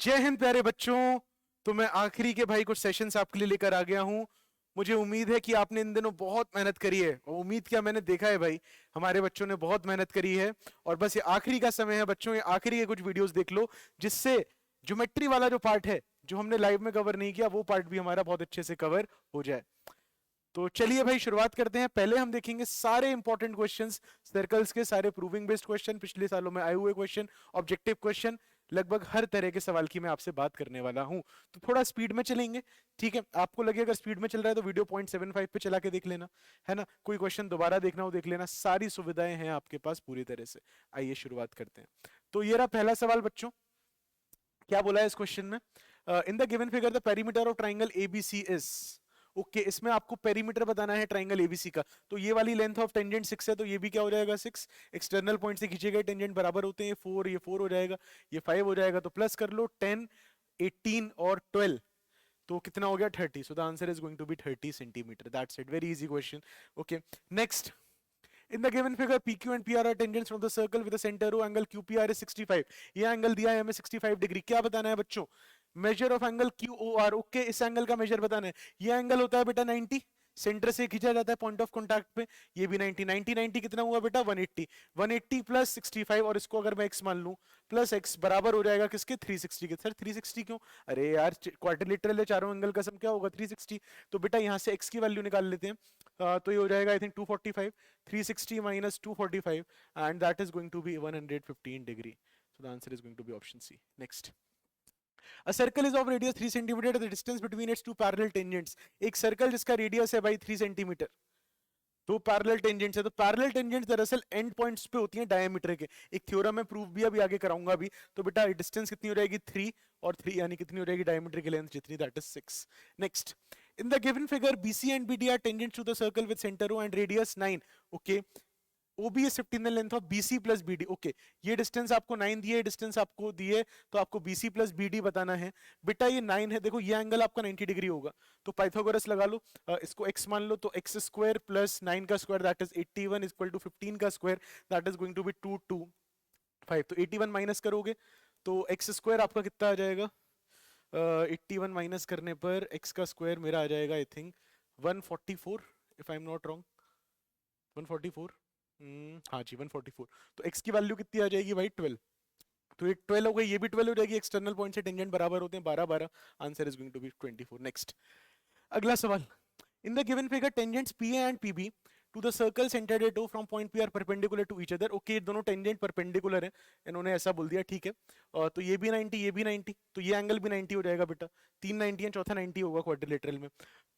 जय हिंद प्यारे बच्चों। तो मैं आखिरी के भाई कुछ सेशंस आपके लिए लेकर आ गया हूं। मुझे उम्मीद है कि आपने इन दिनों बहुत मेहनत करी है, और उम्मीद क्या, मैंने देखा है भाई हमारे बच्चों ने बहुत मेहनत करी है। और बस ये आखिरी का समय है बच्चों, ये आखिरी के कुछ वीडियोस देख लो जिससे ज्योमेट्री वाला जो पार्ट है जो हमने लाइव में कवर नहीं किया वो पार्ट भी हमारा बहुत अच्छे से कवर हो जाए। तो चलिए भाई शुरुआत करते हैं। पहले हम देखेंगे सारे इंपॉर्टेंट क्वेश्चंस सर्कल्स के, सारे प्रूविंग बेस्ड क्वेश्चन, पिछले सालों में आए हुए क्वेश्चन, ऑब्जेक्टिव क्वेश्चन, लगभग हर तरह के सवाल की मैं आपसे बात करने वाला हूं। तो थोड़ा स्पीड में चलेंगे, ठीक है? आपको लगे अगर स्पीड में चल रहा है तो वीडियो 0.75 पे चला के देख लेना, है ना? कोई क्वेश्चन दोबारा देखना हो देख लेना, सारी सुविधाएं हैं आपके पास पूरी तरह से। आइए शुरुआत करते हैं। तो ये रहा पहला सवाल बच्चों। क्या बोला है इस क्वेश्चन में? इन the given figure the perimeter of triangle ABC is. Okay, इसमें आपको पेरीमीटर बताना है ट्राइंगल एबीसी का। तो ये वाली लेंथ ऑफ टेंजेंट 6 है, तो ये भी क्या हो जाएगा 6। एक्सटर्नल पॉइंट से खींचे गए टेंजेंट बराबर होते हैं, 4 ये 4 हो जाएगा, ये 5 हो जाएगा, तो प्लस कर लो 10 18 और 12, तो कितना हो गया 30। So the answer is going to be 30 centimetre. That's it, very easy question. Okay, next. In the given figure, PQ and PR are tangents from the circle with the center O. Angle QPR is 65। ये angle दिया है हमें 65 degree. क्या बताना है बच्चों? Major of angle QOR। Okay, इस angle का मेजर बताना है। ये एंगल होता है बेटा 90, सेंटर से खींचा जाता है पॉइंट ऑफ कॉन्टैक्ट पे। ये भी 90 90 90 कितना हुआ बेटा 180। 180 प्लस 65, और इसको अगर मैं x मान लूं, प्लस x बराबर हो जाएगा किसके? 360 के। सर 360 क्यों? अरे यार क्वाड्रिलेटरल है, चारों एंगल का सम क्या होगा 360। तो बेटा यहां से x की वैल्यू निकाल लेते हैं। तो ये हो जाएगा I think 245। 360 minus 245, and that is going to be 115 degree. So the answer is going to be option C. Next. A circle is of radius 3 centimeter. The distance between its two parallel tangents. एक circle जिसका radius है भाई 3 centimetre, दो parallel tangents है। तो parallel tangents दरअसल and points पे होती हैं डायमीटर के। एक थ्योरम में प्रूफ भी अभी आगे कराऊंगा भी। तो बेटा डिस्टेंस कितनी हो जाएगी 3, और 3 यानी कितनी हो जाएगी डायमीटर की लेंथ जितनी, that is 6। Next. In the given figure BC and BD are tangents to the circle with center O and radius 9। Okay, OB is 15 the length of BC plus BD। Okay, ये distance आपको 9 दिए, distance आपको दिए, तो आपको BC plus BD बताना है। बेटा ये 9 है, देखो ये एंगल आपका 90 डिग्री होगा, तो पाइथागोरस लगा लो। इसको x मान लो, तो x स्क्वायर प्लस 9 का square that is 81 equal to 15 का square that is going to be 225। तो 81 माइनस करोगे तो x स्क्वायर आपका कितना आ जाएगा? 81 माइनस करने पर x का स्क्वायर मेरा आ जाएगा I think 144, if I am not wrong. 144, हाँ जी 144। तो x की वैल्यू कितनी आ जाएगी भाई 12। तो ये 12 हो गई, ये भी 12 हो जाएगी। एक्सटर्नल पॉइंट से टेंजेंट बराबर होते हैं 12 12। Answer is going to be 24। Next, अगला सवाल। In the given figure tangents PA and PB to the circle centred at O from point P are perpendicular to each other. Okay, दोनों tangent perpendicular है, इन्होंने ऐसा बोल दिया, ठीक है। तो ये भी 90 ये भी 90, तो ये एंगल भी 90 हो जाएगा बेटा। 3 90 है, चौथा 90 होगा क्वाड्रिलेटरल में।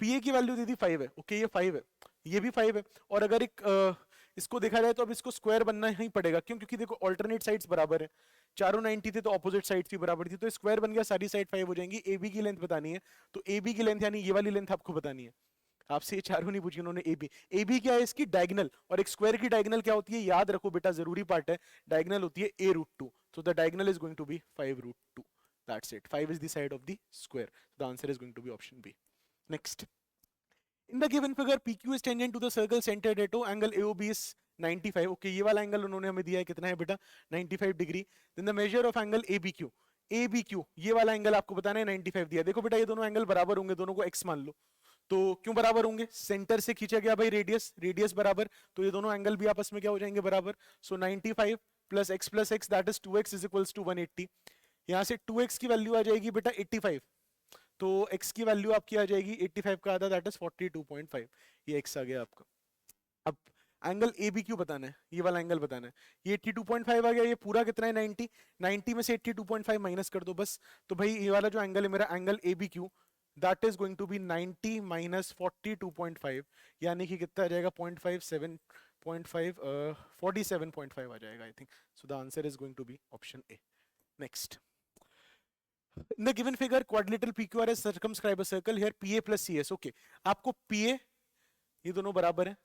PA की वैल्यू दे दी 5 है। ओके, ये 5 है, ये भी 5 है। और अगर एक इसको देखा जाए तो अब इसको स्क्वायर बनना ही पड़ेगा, क्यों? क्योंकि देखो ऑल्टरनेट साइड्स बराबर है, चारों 90 थे तो ऑपोजिट साइड्स भी बराबर थी, तो स्क्वायर बन गया, सारी साइड 5 हो जाएंगी। AB की लेंथ बतानी है, तो AB की लेंथ यानी ये वाली लेंथ आपको बतानी है। आपसे ये चारों नहीं पूछी उन्होंने। AB क्या है? इसकी डायगोनल। और एक स्क्वायर की डायगोनल क्या होती है याद रखो बेटा, जरूरी पार्ट है। डायगोनल होती है A√2। So the diagonal is going to be 5√2। That's it, 5 is the side of the square. The answer is going to be option B. Next. In the given figure, PQ is tangent to the circle centered at O. Angle AOB is 95। Okay, ये वाला angle उन्होंने हमें दिया है, कितना है बेटा 95 degree. Then the measure of angle ABQ। ABQ ये वाला एंगल आपको बताना है, 95 दिया। देखो बेटा ये दोनों एंगल बराबर होंगे, दोनों को x मान लो। तो क्यों बराबर होंगे? सेंटर से खींचा गया भाई रेडियस, रेडियस बराबर, तो ये दोनों एंगल भी आपस में क्या हो जाएंगे बराबर। So 95 plus x that is 2x is equals to 180। यहां से 2x की वैल्यू आ जाएगी बेटा 85, तो x की वैल्यू आपकी आ जाएगी 85 का आधा दैट इज 42.5। ये x आ गया आपका। अब एंगल ABQ बताना है, ये वाला एंगल बताना है। ये 82.5 आ गया, ये पूरा कितना है 90। 90 में से 82.5 माइनस कर दो बस। तो भाई ये वाला जो एंगल है मेरा angle ABQ that is going to be 90 minus 42.5, यानी कि कितना आ जाएगा 0.57 0.5 47.5 आ जाएगा I think. So the answer is going to be option A. Next. In the given figure, quadrilateral PQRS circumscribe a circle here PA plus CS। Okay, आपको PA ये दोनों बराबर है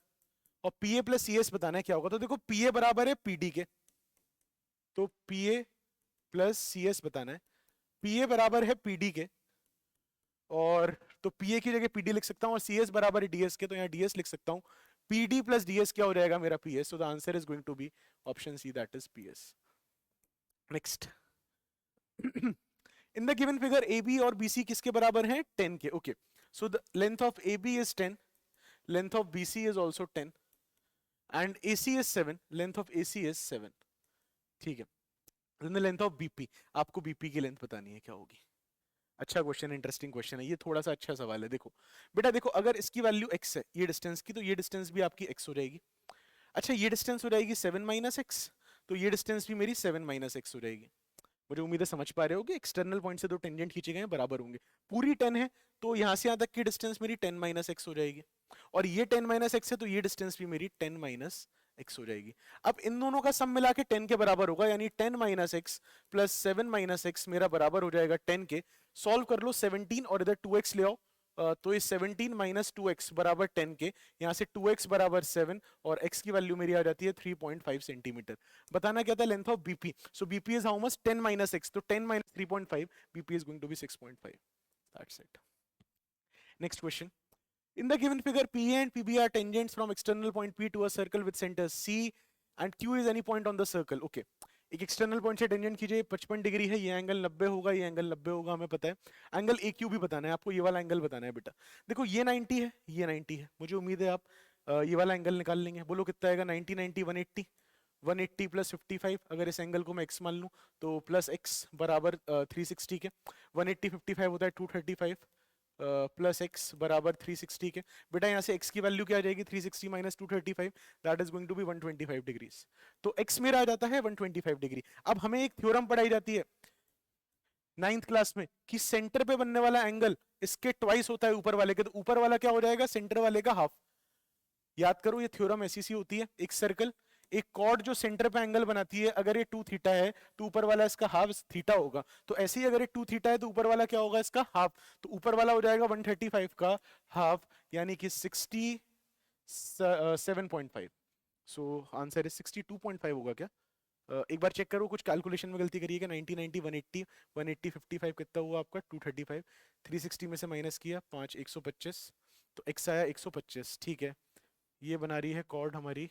और PA plus CS बताना है क्या होगा। तो देखो PA बराबर है PD के, तो PA plus CS बताना है। PA बराबर है PD के, और तो PA की जगह PD लिख सकता हूं, और CS बराबर है DS के, तो यहाँ DS लिख सकता हूं। PD plus DS क्या हो जाएगा मेरा PS। So the answer is going to be option C that is PS। Next. In the given figure A B और बी सी किसके बराबर हैं? 10 के. Okay, so the length of A B is 10, length of B C is also 10 and A C is 7, length of A C is 7. ठीक है, the length of BP, आपको BP की length बतानी है, क्या होगी? अच्छा क्वेश्चन, इंटरेस्टिंग क्वेश्चन है ये, थोड़ा सा अच्छा सवाल है. देखो बेटा, देखो अगर इसकी वैल्यू x है ये डिस्टेंस की, तो ये डिस्टेंस भी आपकी x हो जाएगी. अच्छा, ये डिस्टेंस हो जाएगी 7 माइनस एक्स, तो ये डिस्टेंस भी मेरी 7 माइनस एक्स हो जाएगी. मुझे उम्मीद है समझ पा रहे हो कि एक्सटर्नल पॉइंट से दो टेंजेंट खींचे गए हैं, बराबर होंगे. पूरी 10 है तो यहाँ से यहाँ तक की डिस्टेंस मेरी 10 माइनस एक्स हो जाएगी, और ये 10 माइनस एक्स है तो ये डिस्टेंस भी मेरी 10 माइनस एक्स हो जाएगी. अब इन दोनों का सम मिला के 10 के बराबर होगा, यानी 10 minus x plus 7 minus x मेरा बराबर हो जाएगा 10 के. सॉल्व कर लो 17 और इधर 2x ले आओ, तो ये 17 माइनस 2x बराबर 10 के. यहाँ से 2x बराबर 7 और x की वैल्यू मेरी आ जाती है 3.5 सेंटीमीटर. बताना क्या था? Length of BP. So BP is how much? 10 minus x, तो 10 minus 3.5, BP is going to be 6.5. That's it. Next question. In the given figure, PA and PB are tangents from external point P to a circle with centers C and Q is any point on the circle. Okay. एक external point से tangent कीजिए, 55 degree है, ये angle 90 होगा, ये angle 90 होगा, हमें पता है. एंगल ए क्यू भी बताना है आपको, ये वाला एंगल बताना है बेटा. देखो ये 90 है, ये 90 है, मुझे उम्मीद है आप ये वाला एंगल निकाल लेंगे. बोलो कितना आएगा? 90 90 180, 180 प्लस 55, अगर इस एंगल को मैं x मान लूं तो प्लस x बराबर 360 के. 180 55 होता है 235 प्लस x बराबर 360 के. बेटा यहाँ से x की वैल्यू क्या आ जाएगी? 360 minus 235, that is going to be 125 degrees. तो x मेरा आ जाता है 125 डिग्री. अब हमें एक थ्योरम पढ़ाई जाती है 9th क्लास में कि सेंटर पे बनने वाला एंगल इसके ट्वाइस होता है ऊपर वाले के, तो ऊपर वाला क्या हो जाएगा? सेंटर वाले का हाफ. याद करो ये थ्योरम ऐसी सी होती है. एक सर्कल, एक कॉर्ड जो सेंटर पे एंगल बनाती है, अगर ये 2 थीटा है तो ऊपर वाला इसका हाफ थीटा होगा. तो ऐसे ही अगर ये 2 थीटा है तो ऊपर वाला क्या होगा? इसका हाफ. तो ऊपर वाला हो जाएगा 135 का हाफ, यानी कि 67.5. सो आंसर इज 62.5 होगा क्या? एक बार चेक करो, कुछ कैलकुलेशन में गलती करिएगा. 90 90 180, 180 55 कितना हुआ आपका? 235. 360 में से माइनस किया 5, 125, तो x आया 125. ठीक है, ये बना रही है कॉर्ड हमारी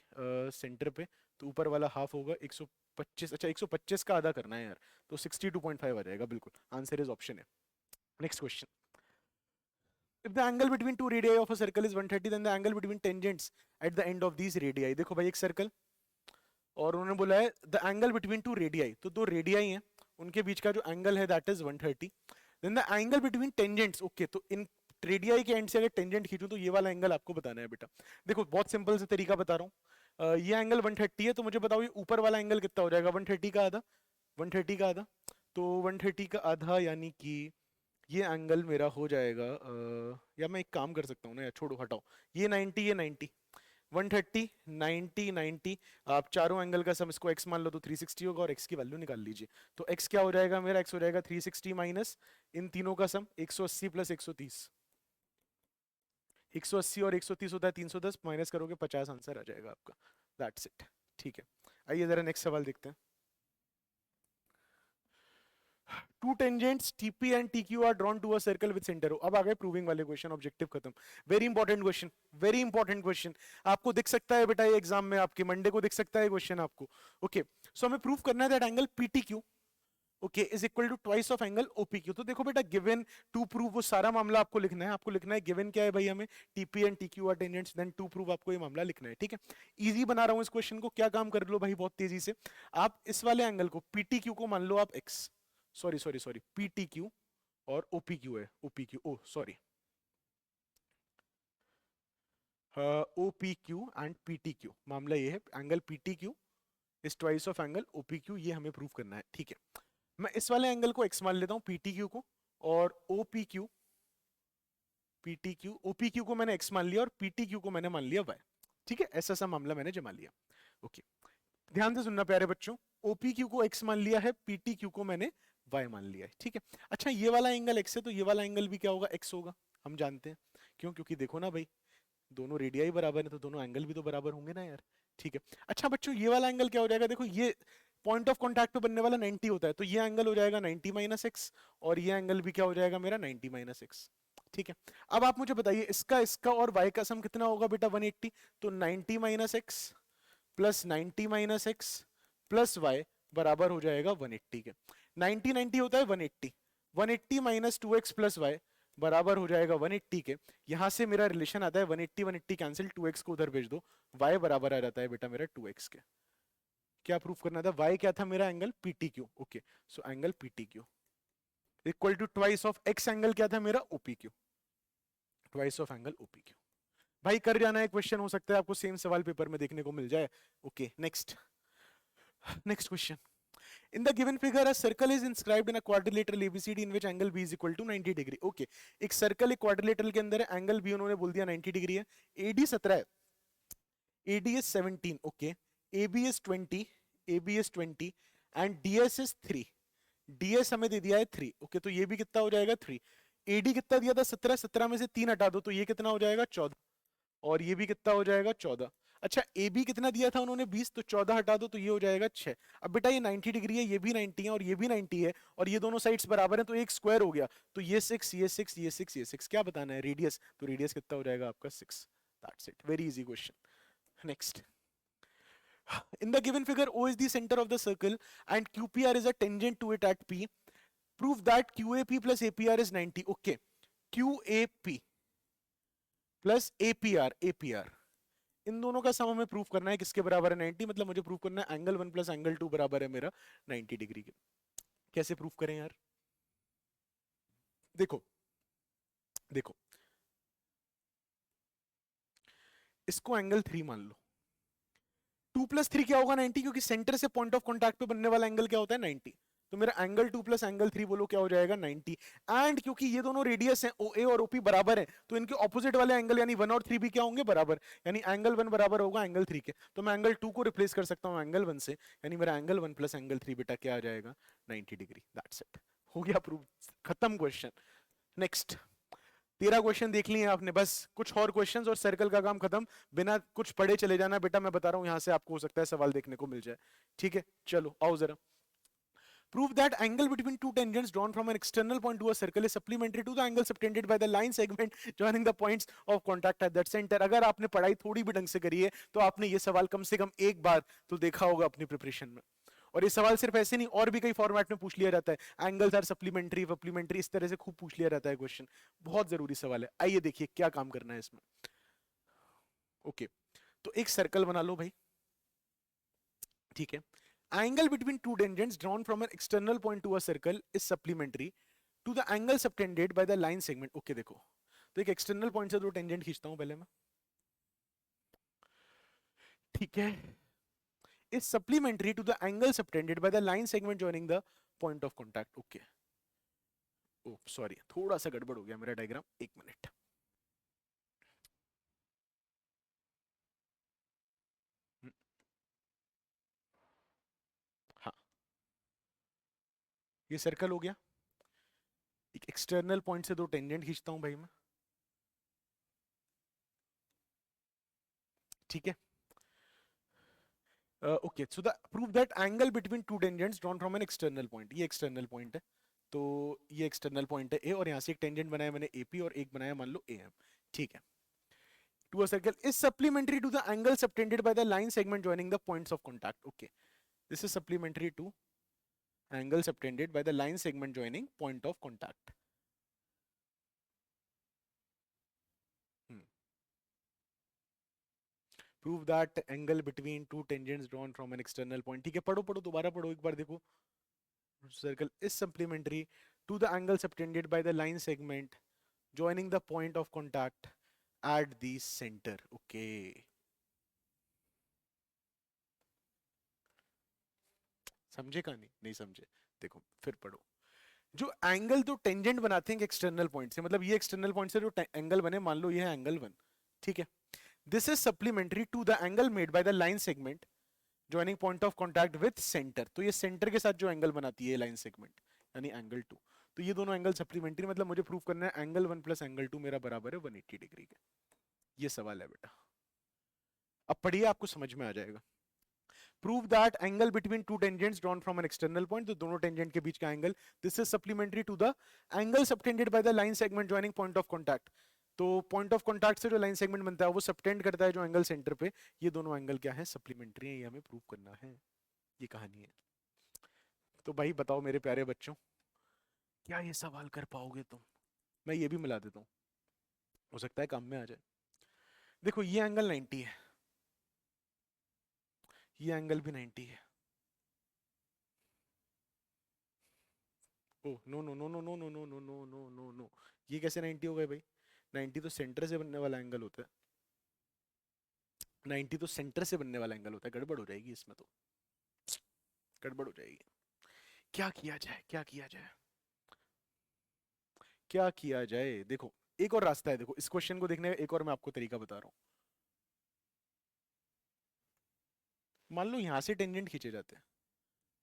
सेंटर पे, तो ऊपर वाला हाफ होगा 125. अच्छा 125 का आधा करना है यार, तो 62.5 आ जाएगा. बिल्कुल आंसर इज ऑप्शन है. Next question. If the angle between two radii of a circle is 130, then the angle between tangents at the end of these radii. देखो भाई एक सर्कल, और उन्होंने बोला है the angle between to radii, तो दो रेडियाई हैं, उनके बीच का जो एंगल है that is 130. Then the angle between tangents. Okay, तो इन रेडियाई के एंड से अगर टेंजेंट खींचूं तो ये वाला एंगल आपको बताना है बेटा. देखो बहुत सिंपल से तरीका बता रहा हूँ. ये एंगल 130 है, तो मुझे बताओ ये ऊपर वाला एंगल कितना हो जाएगा? 130 का आधा, 130 का आधा, तो 130 का आधा यानी कि ये एंगल मेरा हो जाएगा या मैं एक काम कर सकता हूँ ना यार, छोड़ो हटाओ, ये 90, ये 90, 130 90 90, आप चारों एंगल का सम इसको x मान लो तो 360 होगा, और x की वैल्यू निकाल लीजिए. तो x क्या हो जाएगा मेरा? x हो जाएगा 360 माइनस इन तीनों का सम 180 प्लस 130. 180 और 130 होता है 310, माइनस करोगे 50, आंसर आ जाएगा आपका. That's it. ठीक है, आइए जरा नेक्स्ट सवाल देखते हैं. Two tangents TP and TQ are drawn to a circle with center O. अब आ गए प्रूविंग वाले क्वेश्चन, ऑब्जेक्टिव खत्म. Very important question, very important question. आपको दिख सकता है बेटा ये एग्जाम में, आपके मंडे को दिख सकता है क्वेश्चन आपको. ओके, सो हमें प्रूव करना है that angle PTQ okay is equal to twice of angle OPQ. तो देखो बेटा, गिवन टू प्रूव वो सारा मामला आपको लिखना है. आपको लिखना है गिवन क्या है भाई हमें, TP and TQ are tangents, then to prove आपको ये मामला लिखना है. ठीक है, इजी बना रहा हूं इस क्वेश्चन को. क्या काम कर लो भाई बहुत तेजी से, आप इस वाले एंगल को PTQ को मान लो आप x, sorry sorry sorry, PTQ और OPQ है, OPQ, oh sorry, OPQ and PTQ. मामला ये है angle PTQ is twice of angle OPQ, ये हमें प्रूव करना है. ठीक है, मैं इस वाले एंगल को x मान लेता हूं, PTQ को, और OPQ OPQ को मैंने x मान लिया और PTQ को मैंने मान लिया y. ठीक है, ऐसा सा मामला मैंने जमा लिया. ओके, ध्यान से सुनना प्यारे बच्चों, OPQ को x मान लिया है, PTQ को मैंने y मान लिया है. ठीक है, अच्छा ये वाला एंगल x है, तो ये वाला एंगल भी क्या होगा? x होगा, हम जानते हैं. क्यों? क्योंकि देखो ना भाई, दोनों रेडियाई बराबर है, तो दोनों एंगल भी तो बराबर होंगे ना यार. ठीक है, अच्छा बच्चों ये वाला एंगल क्या हो जाएगा? देखो ये पॉइंट ऑफ कॉन्टैक्ट पे बनने वाला 90 होता है, तो ये एंगल हो जाएगा 90 माइनस एक्स, और ये एंगल भी क्या हो जाएगा मेरा? 90 माइनस एक्स. ठीक है, अब आप मुझे बताइए इसका इसका और y का सम कितना होगा बेटा? 180. तो 90 minus x plus 90 minus x plus y बराबर हो जाएगा 180 के. 90 90 होता है 180, 180 माइनस 2x प्लस वाई बराबर हो जाएगा 180 के। यहां से मेरा रिलेशन आता है 180 180 कैंसिल, 2x को उधर भेज दो, y बराबर आ जाता है बेटा मेरा 2x के। क्या प्रूफ करना था? y क्या था मेरा? Angle PTQ। Okay, so angle PTQ equal to twice of x angle क्या था मेरा? OPQ, twice of angle OPQ। भाई कर जाना है क्वेश्चन, हो सकता है आपको सेम सवाल पेपर में देखने को मिल जाए। Okay next, next question. In the given figure, a circle is inscribed in a quadrilateral ABCD in which angle B is equal to 90 degree. Okay, एक सर्कल एक क्वाड्रिलेटरल के अंदर है, एंगल B उन्होंने बोल दिया 90 डिग्री है, AD 17 है, AD is 17, okay, AB is 20, AB is 20 and DS is 3, DS हमें दे दिया है 3, okay, तो ये भी कितना हो जाएगा 3। AD कितना दिया था? 17, 17 में से 3 हटा दो तो ये कितना हो जाएगा? 14, और ये भी कितना हो जाएगा? 14। अच्छा ए बी कितना दिया था उन्होंने? 20, तो 14 हटा दो तो ये हो जाएगा 6। अब बेटा ये 90 डिग्री है, ये भी 90 है और ये भी 90 है और ये दोनों साइड्स बराबर हैं तो एक स्क्वायर हो गया, तो ये 6, ये 6, ये 6, ये 6। क्या बताना है? रेडियस, तो रेडियस कितना हो जाएगा आपका? 6। That's it, very easy question. Next, in the given figure O is the center of the circle and QPR is a tangent to it at P. Prove that QAP plus APR is 90. Okay, QAP plus APR इन दोनों का सम हमें proof करना है, किसके बराबर है? 90। मतलब मुझे प्रूफ करना है एंगल 1 प्लस एंगल 2 बराबर है मेरा 90 डिग्री के। कैसे प्रूफ करें यार? देखो देखो, इसको एंगल 3 मान लो, 2 प्लस 3 क्या होगा? 90, क्योंकि सेंटर से पॉइंट ऑफ कॉन्टैक्ट पे बनने वाला एंगल क्या होता है? 90। तो मेरा एंगल 2 प्लस एंगल 3 बोलो क्या हो जाएगा? 90। एंड क्योंकि ये दोनों रेडियस हैं OA और OP बराबर हैं, तो इनके ऑपोजिट वाले एंगल यानी 1 और 3 भी क्या होंगे? बराबर। यानी एंगल 1 बराबर होगा एंगल 3 के, तो मैं एंगल 2 को रिप्लेस कर सकता हूं एंगल 1 से, यानी मेरा एंगल 1 प्लस एंगल 3 बेटा क्या आ जाएगा? 90 डिग्री। दैट्स इट, हो गया प्रूफ, खत्म क्वेश्चन। नेक्स्ट, 13 क्वेश्चन देख लिए आपने, बस कुछ और क्वेश्चंस और सर्कल का काम खत्म। बिना कुछ पढ़े चले जाना बेटा, मैं बता रहा हूं यहां से आपको हो सकता है सवाल देखने को मिल जाए। ठीक है, चलो आओ जरा। Prove that angle between two tangents drawn from an external point to a circle is supplementary to the angle subtended by the line segment joining the points of contact at that center। अगर आपने पढ़ाई थोड़ी भी ढंग से करी है तो आपने ये सवाल कम से कम एक बार तो देखा होगा अपनी प्रिपरेशन में। और ये सवाल सिर्फ ऐसे नहीं, और भी कई फॉर्मेट में पूछ लिया जाता है, एंगल्स आर सप्लीमेंट्री सप्लीमेंट्री, इस तरह से खूब पूछ लिया जाता है क्वेश्चन। बहुत जरूरी सवाल है। आइए देखिए क्या काम करना है इसमें। ओके, तो एक सर्कल बना लो भाई, ठीक है। Angle between two tangents drawn from an external point to a circle is supplementary to the angle subtended by the line segment। Okay देखो, तो एक एक्सटर्नल पॉइंट से दो टेंजेंट खींचता हूं पहले मैं, ठीक है, is supplementary to the angle subtended by the line segment joining the point of contact। Okay, oh sorry थोड़ा सा गड़बड़ हो गया मेरा डायग्राम, एक मिनट। हाँ, ये सर्कल हो गया, एक एक्सटर्नल पॉइंट से दो टेंजेंट खींचता हूं भाई मैं, ठीक है। Okay, so the prove that angle between two tangents drawn from an external point, ये एक्सटर्नल पॉइंट है, तो ये एक्सटर्नल पॉइंट है ए, और यहां से एक टेंजेंट बनाया मैंने AP और एक बनाया मान लो AM, ठीक है, to a circle is supplementary to the angle subtended by the line segment joining the points of contact. Okay, this is supplementary to angle subtended by the line segment joining point of contact. Prove that angle between two tangents drawn from an external point. ठीक है, पढ़ो पढ़ो, दोबारा पढ़ो एक बार, देखो। Circle is supplementary to the angle subtended by the line segment joining the point of contact at the center। Okay, समझे कहानी? नहीं समझे? देखो फिर पढ़ो। जो एंगल तो टेंजेंट बनाते हैं एक्सटर्नल पॉइंट से, मतलब ये एक्सटर्नल पॉइंट से जो एंगल बने, मान लो ये है एंगल 1, ठीक है, this is supplementary to the angle made by the line segment joining point of contact with centre. तो ये सेंटर के साथ जो एंगल बनाती है लाइन सेगमेंट यानी एंगल 2, तो ये दोनों एंगल सप्लीमेंट्री, मतलब मुझे प्रूव करना है एंगल 1 प्लस एंगल 2 मेरा बराबर है 180 डिग्री के। ये सवाल है बेटा, अब पढ़िए आपको समझ में आ जाएगा। Prove that angle between two tangents drawn from an external point, तो दोनों टेंजेंट के बीच का angle, this is supplementary to the angle subtended by the line segment joining point of contact. तो पॉइंट ऑफ कॉन्टैक्ट से जो line segment बनता है वो सबटेंड करता है जो एंगल सेंटर पे, ये दोनों एंगल क्या है? सप्लीमेंट्री है, ये हमें प्रूव करना है। ये कहानी है। तो भाई बताओ मेरे प्यारे बच्चों, क्या ये सवाल कर पाओगे तुम? मैं ये भी मिला देता हूँ, हो सकता है काम में आ जाए। देखो ये एंगल 90 है, ये एंगल भी 90 है। Oh no no no no no no no no no no no no, ये कैसे 90 हो गए भाई? 90 तो सेंटर से बनने वाला एंगल होता है, 90 तो सेंटर से बनने वाला एंगल होता है, गड़बड़ हो जाएगी इसमें तो, गड़बड़ हो जाएगी। क्या किया जाए, क्या किया जाए, क्या किया जाए? देखो एक और रास्ता है, देखो इस क्वेश्चन को देखने का एक और मैं आपको तरीका बता रहा हूँ। मान लो यहां से टेंजेंट खींचे जाते हैं,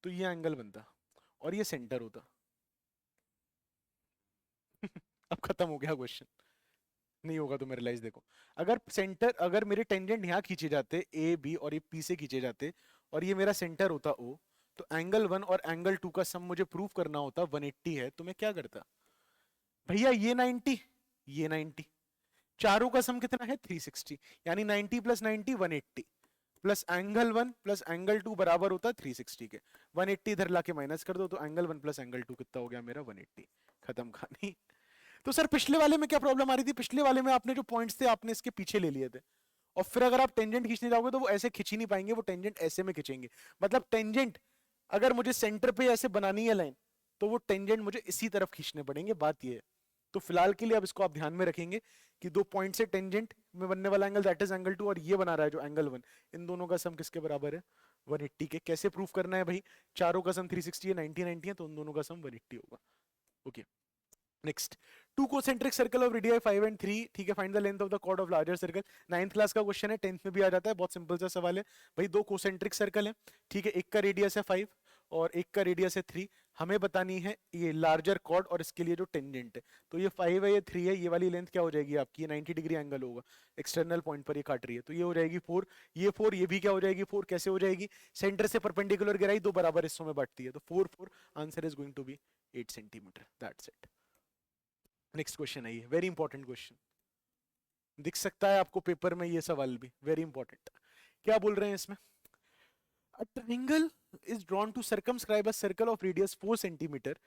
तो ये एंगल बनता और ये सेंटर होता। अब खत्म हो गया क्वेश्चन, नहीं होगा तो मैं रियलाइज देखो, अगर सेंटर, अगर मेरे टेंजेंट यहाँ खींचे जाते ए बी और ये पी से खींचे जाते और ये मेरा सेंटर होता ओ, तो एंगल 1 और एंगल 2 का सम मुझे प्रूव करना होता 180 है, तो मैं क्या करता भैया, ये 90, ये 90, चारों का सम कितना है 360, यानी 90 plus 90 180, plus angle 1 plus angle 2 बराबर होता है 360 के। 180 इधर लाके माइनस कर दो, तो एंगल 1 प्लस एंगल 2 कितना हो गया मेरा 180। खत्म कहानी। तो सर पिछले वाले में क्या प्रॉब्लम आ रही थी? पिछले वाले में आपने जो पॉइंट्स थे आपने इसके पीछे ले लिए थे, और फिर अगर आप टेंजेंट खींचने जाओगे तो वो ऐसे खींच ही नहीं पाएंगे, वो टेंजेंट ऐसे में खींचेंगे। मतलब टेंजेंट अगर मुझे सेंटर पे ऐसे बनानी है लाइन, तो वो टेंजेंट मुझे इसी तरफ खींचने पड़ेंगे, बात ये है। तो फिलहाल के लिए अब इसको आप ध्यान में रखेंगे कि दो पॉइंट से टेंजेंट में बनने वाला एंगल दैट इज एंगल 2, और ये बना रहा है जो एंगल 1, इन दोनों का सम किसके बराबर है 180 के। कैसे प्रूफ करना है भाई? चारों का सम 360 है, 90 90 है, तो उन दोनों का सम 180 होगा। Okay next, two concentric circle of radii 5 and 3, ठीक है, find the length of the chord of larger circle. 9th class का क्वेश्चन है, 10th में भी आ जाता है, बहुत सिंपल सा सवाल है भाई। दो कोसेंट्रिक सर्कल है, ठीक है, एक का रेडियस है 5 और एक का रेडियस है 3, हमें बतानी है ये लार्जर कॉर्ड और इसके लिए जो टेंजेंट है। तो ये 5 है, ये 3 है, ये वाली लेंथ क्या हो जाएगी आपकी? ये 90 डिग्री एंगल होगा, एक्सटर्नल पॉइंट पर ये काट रही है, तो ये हो जाएगी 4, ये 4, ये भी क्या हो जाएगी 4। कैसे हो जाएगी? सेंटर से परपेंडिकुलर गिराई दो बराबर हिस्सों में बांटती है, तो 4 4, answer is going to be 8 centimetre, that's it. Next question है, ये वेरी इंपॉर्टेंट क्वेश्चन, दिख सकता है आपको पेपर में ये सवाल भी, वेरी इंपॉर्टेंट। क्या बोल रहे हैं इसमें? A triangle is drawn to circumscribe a circle of radius 4 centimetre,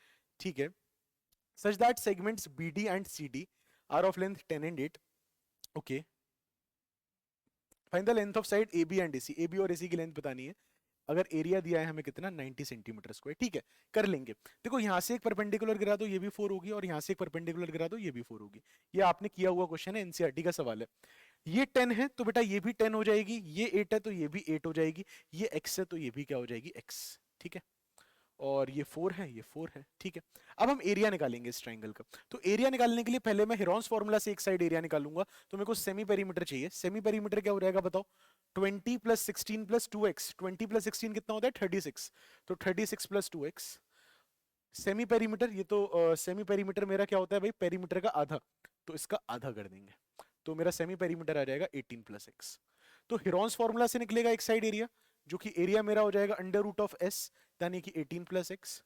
ठीक है, such that segments BD and CD are of length 10 and 8, okay, find the length of side AB and AC, AB और AC की length बतानी है। अगर area दिया है हमें कितना 90 सेंटीमीटर स्क्वायर, ठीक है, कर लेंगे। देखो यहां से एक परपेंडिकुलर गिरा दो, ये भी 4 होगी, और यहां से एक परपेंडिकुलर गिरा दो, ये भी 4 होगी। ये आपने किया हुआ क्वेश्चन है, एनसीईआरटी का सवाल है। ये 10 है तो बेटा ये भी 10 हो जाएगी, ये 8 है तो ये भी 8 हो जाएगी, ये x है तो ये भी क्या हो जाएगी x, ठीक है, और ये 4 है, ये 4 है, ठीक है। अब हम एरिया निकालेंगे इस ट्रायंगल का। तो एरिया निकालने के लिए पहले मैं हेरॉन्स फॉर्मूला से एक साइड एरिया निकालूंगा, तो मेरे को सेमी पेरीमीटर चाहिए। सेमी पेरीमीटर क्या हो जाएगा बताओ? 20 प्लस 16 प्लस 2x, 20 प्लस 16 कितना होता है 36, तो 36 प्लस 2x। सेमी पेरीमीटर, ये तो सेमी पेरीमीटर मेरा क्या होता है भाई? पेरीमीटर का आधा, तो इसका आधा कर देंगे, तो मेरा सेमी पेरीमीटर आ जाएगा 18 प्लस एक्स। तो हिरॉन्स फॉर्मूला से निकलेगा एक साइड एरिया, जो कि एरिया मेरा हो जाएगा अंडर रूट ऑफ एस, यानी कि 18 plus x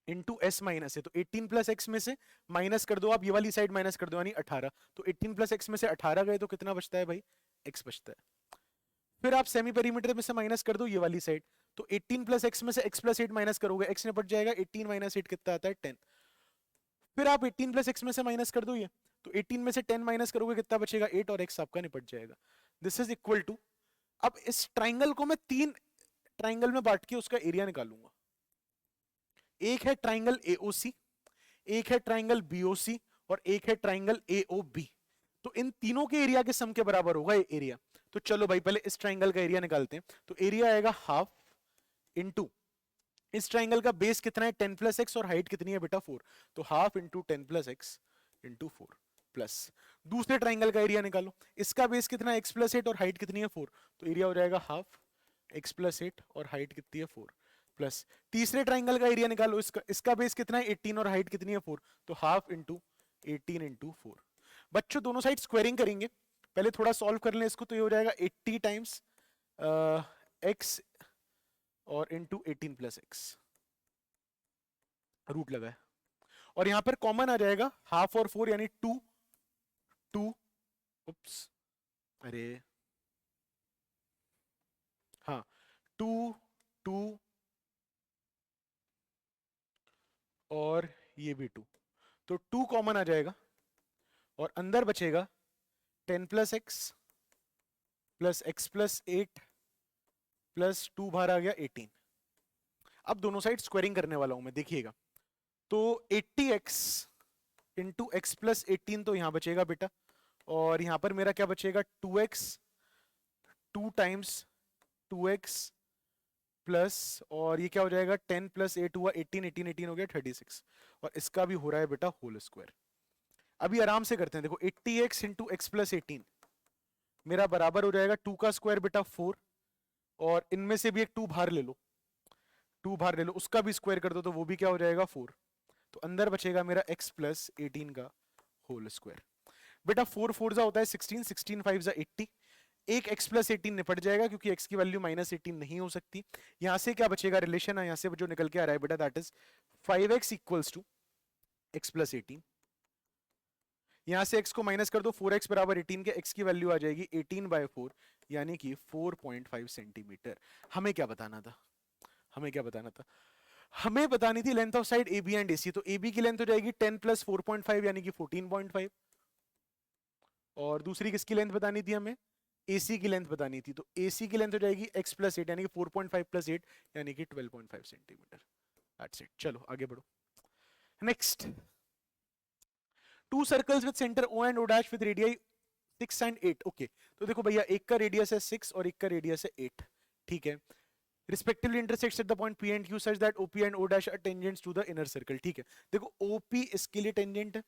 into S minus है, तो 18 प्लस एक्स में से माइनस कर दो आप, ये वाली साइड माइनस कर दो, यानी 18, तो 18 प्लस एक्स में से 18 गए तो कितना बचता है भाई? एक्स बचता है। फिर आप सेमी पेरीमीटर में से माइनस कर दो ये वाली साइड, तो 18 प्लस एक्स में से एक्स प्लस 8 माइनस करोगे, एक्स निपट जाएगा, 18 माइनस 8 कितना आता है 10। फिर आप 18 प्लस एक्स में से माइनस कर दो ये, तो 18 में से 10 माइनस करोगे कितना बचेगा 8, और एक्स आपका निपट जाएगा। दिस इज इक्वल टू, अब इस ट्राइंगल को मैं तीन ट्राइंगल में बांट के उसका एरिया निकालूंगा। एक है ट्राइंगल एओसी, एक है ट्राइंगल बीओसी, और एक है ट्राइंगल एओबी। तो इन तीनों के एरिया के सम के बराबर होगा ये एरिया। तो चलो भाई पहले इस ट्राइंगल का एरिया निकालते हैं। तो एरिया आएगा हाफ इंटू, इस ट्राइंगल का बेस कितना है 10 प्लस एक्स, और हाइट कितनी है बेटा 4, तो half into 10 plus x into 4 plus. दूसरे ट्राइंगल का एरिया निकालो, इसका बेस कितना है एक्स प्लस 8 और हाइट कितनी है 4, तो एरिया हो जाएगा हाफ एक्स प्लस 8 और हाइट कितनी है 4 प्लस। तीसरे ट्राइंगल का एरिया निकालो, इसका बेस कितना है 18 और हाइट कितनी है 4, तो हाफ इंटू 18 इंटू 4। बच्चों दोनों साइड स्क्वायरिंग करेंगे, पहले थोड़ा सॉल्व कर लें इसको, तो ये हो जाएगा 80 टाइम्स एक्स और इंटू 18 प्लस एक्स, रूट लगा है, और यहां पर कॉमन आ जाएगा हाफ और 4 यानी 2 2, उप्स, अरे हाँ, 2 2 और ये भी 2, तो 2 कॉमन आ जाएगा और अंदर बचेगा 10 + x + x + 8 प्लस 2 बाहर आ गया 18। अब दोनों साइड स्क्वायरिंग करने वाला हूं मैं, देखिएगा। तो 80x इंटू एक्स प्लस 18 तो यहां बचेगा बेटा, और यहां पर मेरा क्या बचेगा 2x, 2 टाइम्स 2x प्लस, और ये क्या हो जाएगा 10 + 8 हुआ 18, 18 18 हो गया 36, और इसका भी हो रहा है बेटा होल स्क्वायर। अभी आराम से करते हैं, देखो 80x इंटू एक्स प्लस 18 मेरा बराबर हो जाएगा 2 का स्क्वायर बेटा 4, और इनमें से भी एक 2 बाहर ले लो, 2 बाहर ले लो, उसका भी स्क्वायर कर दो तो वो भी क्या हो जाएगा 4। तो अंदर बचेगा मेरा x प्लस 18 का होल स्क्वायर। बेटा 4 4 जा होता है 16, 16 5 जा 80, एक x प्लस 18 निपट जाएगा क्योंकि x की वैल्यू -18 नहीं हो सकती। यहां से क्या बचेगा, रिलेशन है यहां से जो निकल के आ रहा है बेटा, that is 5x equals to x plus 18। यहां से x को माइनस कर दो, 4x बराबर 18 के, x की वैल्यू आ जाएगी 18/4 यानी कि 4.5 सेंटीमीटर। हमें क्या बताना था, हमें क्या बताना था, हमें बतानी थी length of side AB and AC। तो AB की लेंथ हो जाएगी 10 + 4.5 यानी कि 14.5, और दूसरी किसकी लेंथ बतानी थी हमें, AC की लेंथ बतानी थी। तो AC की लेंथ हो जाएगी x + 8 यानी कि 4.5 + 8 यानी कि 12.5 सेंटीमीटर। That's it. चलो आगे बढ़ो। Next, to circles with centre O and O' with radius 6 and 8। Okay, तो देखो भैया, एक का रेडियस है 6 और एक का रेडियस है 8, ठीक है। Respectively intersects at the point P and Q such that OP and O' are tangents to the inner circle, ठीक है। देखो OP इसके लिए टेंजेंट है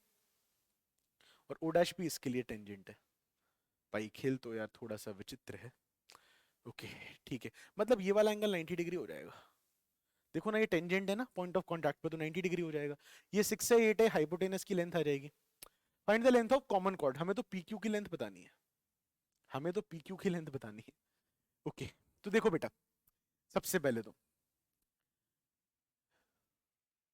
और O' भी इसके लिए टेंजेंट है। भाई खेल तो यार थोड़ा सा विचित्र है। ओके, ठीक है, मतलब ये वाला एंगल 90 डिग्री हो जाएगा। देखो ना, ये टेंजेंट है ना पॉइंट ऑफ कॉन्टैक्ट पे, तो 90 डिग्री हो जाएगा। ये 6 से 8 है, हाइपोटेनस की लेंथ आ जाएगी। Find the length of common chord, हमें तो PQ की लेंथ बतानी है, हमें तो PQ की लेंथ बतानी है। ओके, तो देखो बेटा, सबसे पहले तो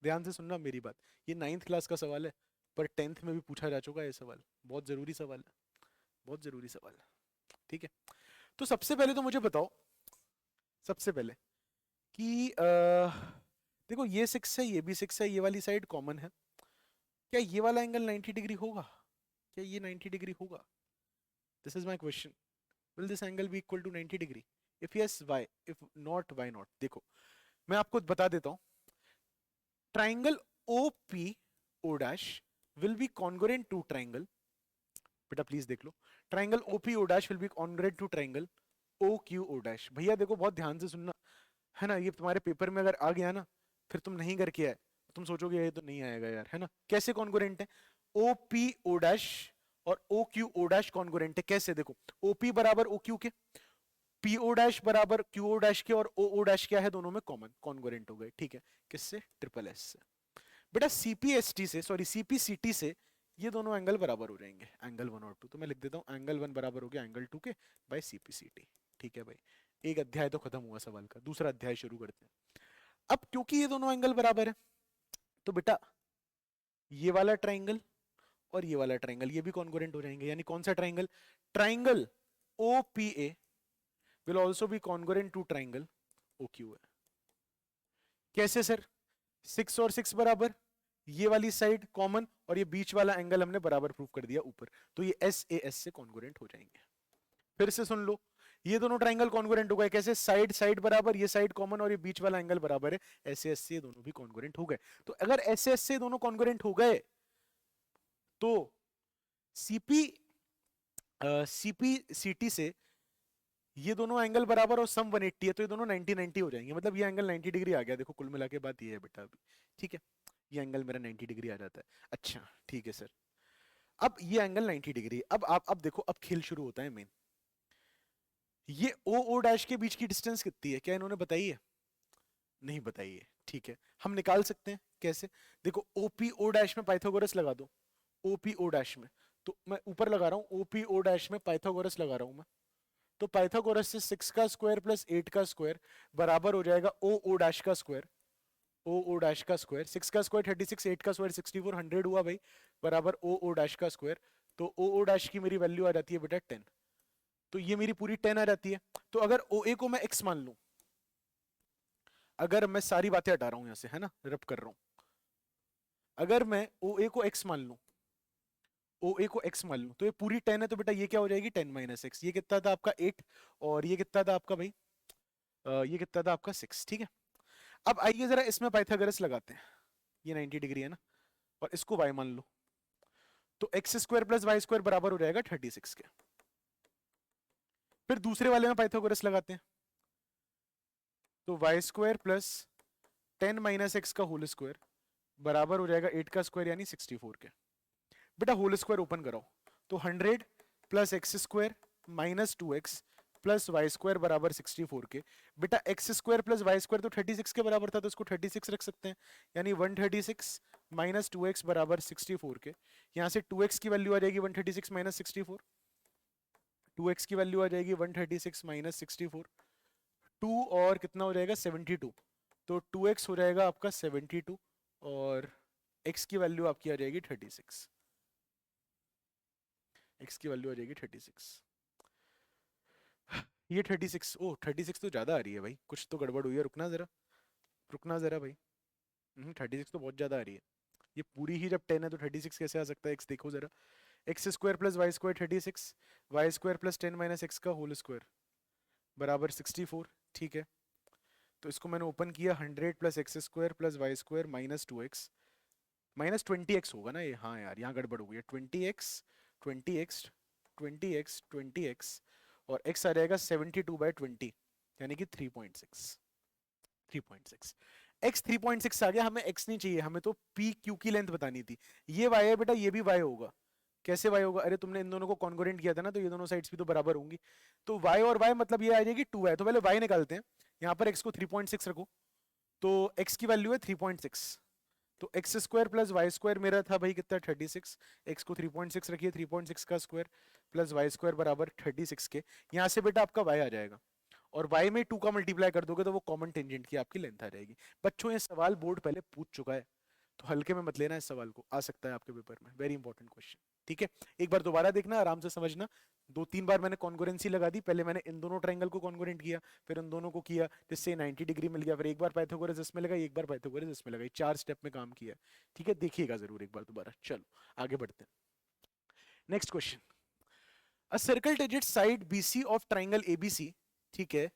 ध्यान से सुनना मेरी बात, ये 9th क्लास का सवाल है, पर 10th में भी पूछा जा चुका है ये सवाल। बहुत जरूरी सवाल है, बहुत जरूरी सवाल है, ठीक है। तो सबसे पहले तो मुझे बताओ, सबसे पहले कि देखो ये 6 है, ये भी 6 है, ये वाली साइड कॉमन है। क्या ये वाला एंगल 90 डिग्री होगा, क्या ये 90 डिग्री होगा? This is my question. Will this angle be equal to 90 degree? If yes why, if not why not? देखो मैं आपको बता देता हूं, triangle OP O' will be congruent to triangle, बेटा प्लीज देख लो, triangle OP O' will be congruent to triangle OQ O'। भैया देखो बहुत ध्यान से सुनना, है ना, ये तुम्हारे पेपर में अगर आ गया ना, फिर तुम नहीं करके आए, तुम सोचोगे ये तो नहीं आएगा यार, है ना। कैसे कॉन्ग्रुएंट है? OP O' और OQ O' कॉन्ग्रुएंट है। कैसे? देखो, OP बराबर OQ के, PO' बराबर QO' के, और OO' क्या है, दोनों में कॉमन, कॉन्ग्रुएंट हो गए, ठीक है। किससे? ट्रिपल एस से। बेटा CPST से, सॉरी CPCT से ये दोनों एंगल बराबर हो जाएंगे, एंगल 1 और 2। तो मैं लिख देता हूं एंगल 1 बराबर हो गया एंगल 2 के बाय CPCT, ठीक है भाई। एक अध्याय तो खत्म हुआ सवाल का, दूसरा अध्याय शुरू करते हैं। अब क्योंकि ये दोनों एंगल बराबर है, तो बेटा ये वाला ट्राइंगल और ये वाला ट्राइंगल ये भी कॉन्ग्रुएंट हो जाएंगे। यानी कौन सा triangle? Triangle OPA will also be congruent to triangle OQA। कैसे सर? 6 और 6 बराबर, ये वाली साइड कॉमन, और ये बीच वाला एंगल हमने बराबर प्रूव कर दिया ऊपर, तो ये SAS से कॉन्ग्रुएंट हो जाएंगे। फिर से सुन लो, ये दोनों ट्राइंगल कॉन्ग्रुएंट हो गए। कैसे? साइड साइड बराबर, ये साइड कॉमन और ये बीच वाला एंगल बराबर है, SAS से दोनों भी कॉन्ग्रुएंट हो गए। तो अगर SAS से दोनों कॉन्ग्रुएंट हो गए तो CP CPCT से ये दोनों एंगल बराबर और सम 180 है, तो ये दोनों 90 90 हो जाएंगे। मतलब ये एंगल 90 डिग्री आ गया। देखो कुल मिला के बात ये है बेटा अभी, ठीक है, ये एंगल मेरा 90 डिग्री आ जाता है। अच्छा ठीक है सर, अब ये एंगल 90 डिग्री, अब देखो, अब खेल शुरू होता है मेन। ये OO' के बीच की डिस्टेंस कितनी है, क्या इन्होंने बताई है? नहीं बताई है, ठीक है। हम निकाल सकते हैं। कैसे? देखो OPO' में पाइथागोरस लगा दो, OPO' में, तो मैं ऊपर लगा रहा हूं OPO' में पाइथागोरस लगा रहा हूं मैं। तो पाइथागोरस से 6 का स्क्वायर प्लस 8 का स्क्वायर बराबर हो जाएगा OO' का स्क्वायर, OO' का स्क्वायर। 6 का स्क्वायर 36, 8 का स्क्वायर 64, 100 हुआ भाई, बराबर OO' का स्क्वायर। तो OO' की मेरी वैल्यू आ जाती है बेटा 10। तो ये मेरी पूरी 10 आ जाती है। तो अगर OA को मैं x मान लूं, अगर मैं सारी बातें हटा रहा हूं यहां से, है ना, रब कर रहा हूं, अगर मैं ओ ए को x मान लूं, ओ ए को x मान लूं, तो ये पूरी 10 है, तो बेटा ये क्या हो जाएगी 10 माइनस एक्स। ये कितना था आपका 8, और ये कितना था आपका भाई, ये कितना था आपका 6। ठीक है, अब आइए जरा इसमें पाइथागोरस लगाते हैं। ये 90 डिग्री है ना, और इसको y मान लो, तो x square plus y square बराबर हो जाएगा 36 के। फिर दूसरे वाले में पाइथागोरस लगाते हैं, तो y square plus 10 minus x का होल स्क्वायर बराबर हो जाएगा 8 का स्क्वायर यानी 64 के। बेटा होल स्क्वायर ओपन कराओ, तो 100 plus x square minus 2x plus y square बराबर 64 के। बेटा x square plus y square तो 36 के बराबर था, तो इसको 36 रख सकते हैं, यानी 136 माइनस 2x बराबर 64 के। यहाँ से 2x की वैल्यू आ जाएगी 136 माइनस 64, 2x की वैल्यू आ जाएगी 136 माइनस 64, 2 और कितना हो जाएगा 72, तो 2x हो जाएगा आपका 72, और x की वैल्यू आपकी आ जाएगी 36, x की वैल्यू आ जाएगी 36। ये 36, ओह 36 तो ज्यादा आ रही है भाई, कुछ तो गड़बड़ हुई है, रुकना जरा, रुकना जरा भाई। 36 तो बहुत ज्यादा आ रही है, ये पूरी ही जब 10 है तो 36 कैसे आ सकता है? एक्स देखो जरा, x square plus y square 36, y square plus 10 minus x का होल स्क्वायर बराबर 64। ठीक है, तो इसको मैंने ओपन किया, 100 plus x square plus y square minus 2x minus 20x होगा ना ये, हाँ यार यहाँ गड़बड़ हो गई है, 20x 20x 20x 20x, और x आ जाएगा 72/20 यानी कि 3.6, 3.6 x 3.6 आ गया। हमें x नहीं चाहिए, हमें तो p q की लेंथ बतानी थी। ये y है बेटा, ये भी y होगा। कैसे y होगा? अरे तुमने इन दोनों को कॉन्ग्रुएंट किया था ना, तो ये दोनों साइड्स भी तो बराबर होंगी, तो y और y मतलब ये आ जाएगी 2y। तो पहले y निकालते हैं, यहाँ पर x को 3.6 रखो, तो x की वैल्यू है 3.6, तो x square plus y square मेरा था भाई कितना 36, एक्स को 3.6 रखिए, 3.6 का स्क्वायर प्लस वाई स्क्वायर बराबर 36 के। यहाँ से बेटा आपका y आ जाएगा, और y में 2 का मल्टीप्लाई कर दोगे तो वो कॉमन टेंजेंट की आपकी लेंथ आ जाएगी। बच्चों ये सवाल बोर्ड पहले पूछ चुका है, तो हल्के में मत लेना, इस सवाल को आ सकता है आपके पेपर में, वेरी इंपॉर्टेंट क्वेश्चन। ठीक है, एक बार दोबारा देखना, आराम से समझना। 2-3 बार मैंने कॉन्ग्रुएंसी लगा दी, पहले मैंने इन दोनों ट्रायंगल को कॉन्ग्रुएंट किया, फिर उन दोनों को किया, जिससे 90 डिग्री मिल गया, फिर एक बार पाइथागोरस इसमें लगा, एक बार पाइथागोरस इसमें लगा, 4 स्टेप में काम किया। ठीक है, देखिएगा जरूर एक बार दोबारा। चलो आगे बढ़ते हैं, next question. A circle touches side BC of triangle ABC, ठीक है,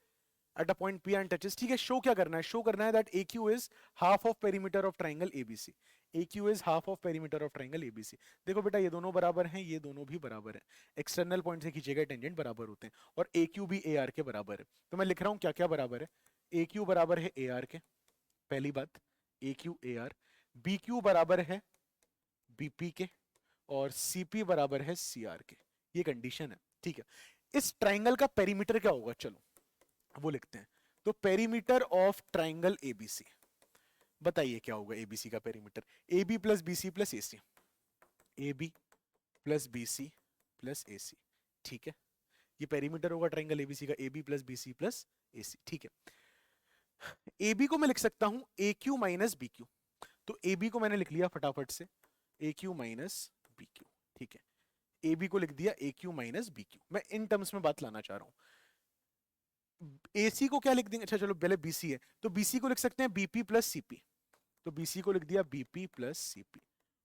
at a point P and touches, ठीक है। शो क्या करना है? शो करना है that AQ is half of perimeter of triangle ABC, AQ is half of perimeter of triangle ABC। देखो बेटा ये दोनों बराबर हैं, ये दोनों भी बराबर हैं, एक्सटर्नल पॉइंट से खींचे गए टेंजेंट बराबर होते हैं, और AQ भी AR के बराबर है। तो मैं लिख रहा हूं क्या क्या बराबर है। AQ बराबर है AR के, पहली बात, AQ AR, BQ बराबर है BP के, और CP बराबर है CR के, ये कंडीशन है। ठीक है, इस ट्राइंगल का पेरीमीटर क्या होगा? चलो वो लिखते हैं। तो पेरीमीटर ऑफ ट्राइंगल एबीसी, बताइए क्या होगा एबीसी का perimeter? AB plus BC plus AC, AB plus BC plus AC, ठीक है, ये पेरीमीटर होगा ट्राइंगल एबीसी का, AB plus BC plus AC। ठीक है, AB को मैं लिख सकता हूं AQ माइनस BQ, तो AB को मैंने लिख लिया फटाफट से AQ माइनस BQ। ठीक है, AB को लिख दिया AQ माइनस BQ, मैं इन टर्म्स में बात लाना चाह रहा हूं। AC को क्या लिख देंगे? अच्छा चलो पहले BC है, तो BC को लिख सकते हैं BP प्लस CP, तो BC को लिख दिया BP प्लस CP।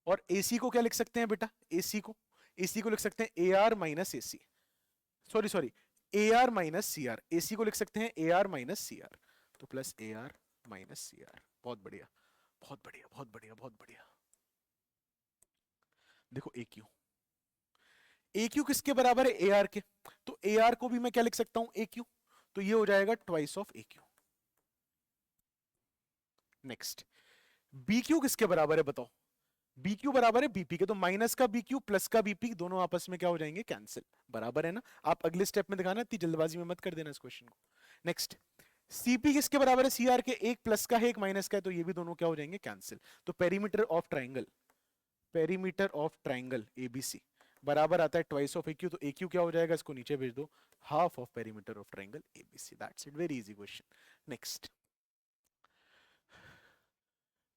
और AC को क्या लिख सकते हैं बेटा? AC को लिख सकते हैं AR minus AC, sorry sorry, AR minus CR, AC को लिख सकते हैं AR माइनस CR, तो प्लस AR माइनस CR। बहुत बढ़िया बहुत बढ़िया बहुत बढ़िया बहुत बढ़िया। देखो AQ किसके बराबर है? AR के, तो AR को भी मैं क्या लिख सकता हूं? AQ, तो ये हो जाएगा twice of AQ। Next, BQ किसके बराबर है बताओ? BQ बराबर है BP के, तो माइनस का BQ प्लस का BP दोनों आपस में क्या हो जाएंगे? कैंसिल, बराबर है ना। आप अगले स्टेप में दिखाना, इतनी जल्दबाजी में मत कर देना इस क्वेश्चन को। नेक्स्ट, CP किसके बराबर है? CR के, एक प्लस का है एक माइनस का है, तो ये भी दोनों क्या हो जाएंगे? कैंसिल। तो पेरीमीटर ऑफ ट्राइंगल ABC बराबर आता है ट्वाइस ऑफ AQ, तो AQ क्या हो जाएगा? इसको नीचे भेज दो, half of perimeter of triangle ABC। That's it, very easy question. Next,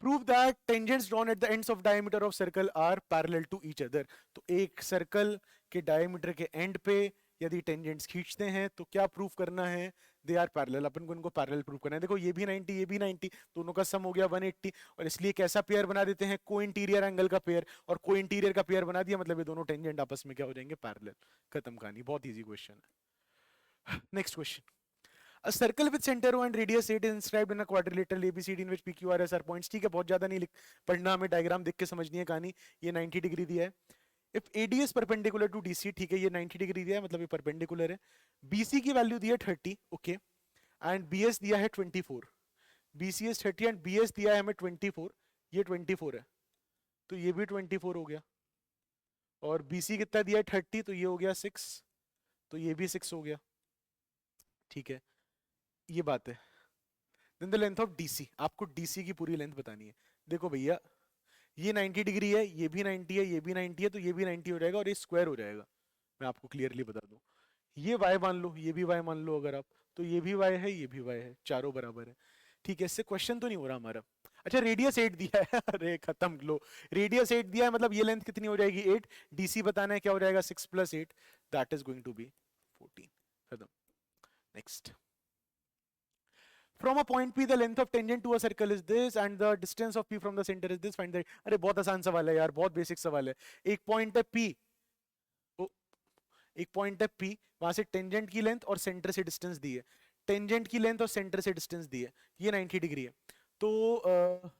prove that tangents drawn at the ends of diameter of circle are parallel to each other। तो एक सर्कल के डायमीटर के एंड पे यदि tangents खींचते हैं तो क्या प्रूफ करना है? दे आर पैरेलल, अपन को इनको पैरेलल प्रूव करना है। देखो ये भी 90 ये भी 90, दोनों का सम हो गया 180, और इसलिए कैसा पेयर बना देते हैं, को इंटीरियर एंगल का पेयर, और को इंटीरियर का पेयर बना दिया मतलब ये दोनों टेंजेंट आपस में क्या हो जाएंगे, पैरेलल। खत्म कहानी, बहुत इजी क्वेश्चन है। Next question, A circle with center O and radius 8 is inscribed in a quadrilateral ABCD in which PQRS are points। ठीक है, बहुत ज्यादा नहीं पढ़ना, हमें डायग्राम देख के समझनी है कहानी। ये 90 डिग्री दिया है। If AD is perpendicular to DC, ठीक है, ये 90 डिग्री दिया है मतलब ये परपेंडिकुलर है। BC की वैल्यू दी है 30, ओके, एंड BS दिया है 24। BC is 30 एंड BS दिया है हमें 24, ये 24 है, तो ये भी 24 हो गया। और BC कितना दिया है 30, तो ये हो गया 6, तो ये भी 6 हो गया। ठीक है, ये बात है। Then the length of DC, आपको डीसी की पूरी लेंथ बतानी है। देखो भैया ये 90 डिग्री है, ये भी 90 है, ये भी 90 है, तो ये भी 90 हो जाएगा और ये स्क्वायर हो जाएगा। मैं आपको क्लियरली बता दूं, ये y मान लो, ये भी y मान लो अगर आप, तो ये भी y है, ये भी y है, चारों बराबर है। ठीक है, इससे क्वेश्चन तो नहीं हो रहा हमारा। अच्छा रेडियस 8 दिया है अरे खत्म, लो रेडियस 8 दिया है मतलब ये लेंथ कितनी हो जाएगी 8, डीसी बताना है क्या हो जाएगा 6 + 8, that is going to be 14। खत्म। Next, From a point P, the length of tangent to a circle is this, and the distance of P from the center is this. Find the। अरे बहुत आसान सवाल है यार, बहुत basic सवाल है। एक पॉइंट है P, एक पॉइंट है P, वहां से टेंजेंट की लेंथ और सेंटर से डिस्टेंस दी है। टेंजेंट की लेंथ और सेंटर से डिस्टेंस दी है, ये 90 डिग्री है। तो